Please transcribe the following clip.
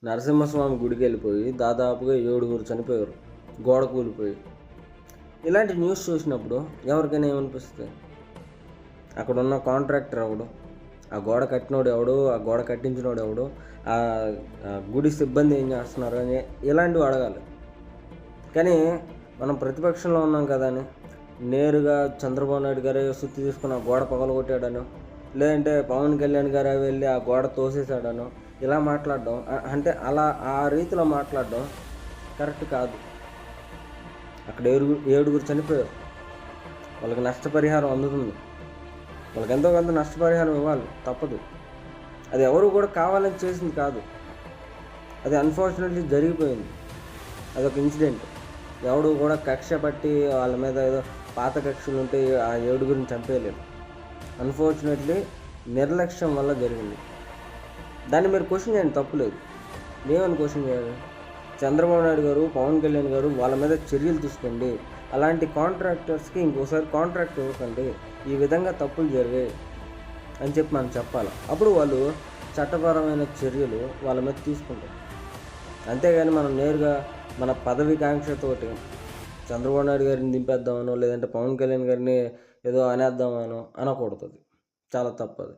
నరసింహస్వామి గుడికి వెళ్ళిపోయి దాదాపుగా 7గురు చనిపోయారు, గోడ కూలిపోయి. ఇలాంటి న్యూస్ చూసినప్పుడు ఎవరికైనా ఏమనిపిస్తుంది? అక్కడ ఉన్న కాంట్రాక్టర్ ఎవడు, ఆ గోడ కట్టినోడు ఎవడు, ఆ గోడ కట్టించినోడు ఎవడు, ఆ గుడి సిబ్బంది ఏం చేస్తున్నారు అని ఇలాంటివి అడగాలి. కానీ మనం ప్రతిపక్షంలో ఉన్నాం కదా అని నేరుగా చంద్రబాబు నాయుడు గారే సుత్తి తీసుకుని ఆ గోడ పగలగొట్టాడనో, లేదంటే పవన్ కళ్యాణ్ గారే వెళ్ళి ఆ గోడ తోసేసాడనో ఇలా మాట్లాడడం, అంటే అలా ఆ రీతిలో మాట్లాడడం కరెక్ట్ కాదు. అక్కడ 7గురు చనిపోయారు, వాళ్ళకి నష్టపరిహారం అందుతుంది, వాళ్ళకి ఎంతో కొంత నష్టపరిహారం ఇవ్వాలి, తప్పదు. అది ఎవరు కూడా కావాలని చేసింది కాదు, అది అన్ఫార్చునేట్లీ జరిగిపోయింది. అదొక ఇన్సిడెంట్. ఎవడు కూడా కక్ష పట్టి వాళ్ళ మీద ఏదో పాత కక్షలు ఉంటే ఆ 7గురిని చంపేయలేరు. అన్ఫార్చునేట్లీ నిర్లక్ష్యం వల్ల జరిగింది. దాన్ని మీరు క్వశ్చన్ చేయండి, తప్పులేదు. ఏమని క్వశ్చన్ చేయాలి? చంద్రబాబు నాయుడు గారు, పవన్ కళ్యాణ్ గారు వాళ్ళ మీద చర్యలు తీసుకోండి, అలాంటి కాంట్రాక్టర్స్కి ఇంకోసారి కాంట్రాక్ట్ ఇవ్వకండి, ఈ విధంగా తప్పులు జరిగాయి అని చెప్పి మనం చెప్పాలి. అప్పుడు వాళ్ళు చట్టపరమైన చర్యలు వాళ్ళ మీద తీసుకుంటారు. అంతేగాని మనం నేరుగా మన పదవికాంక్షతోటి చంద్రబాబు నాయుడు గారిని దింపేద్దామనో, లేదంటే పవన్ కళ్యాణ్ గారిని ఏదో అనేద్దామనో అనకూడదు. చాలా తప్పదు.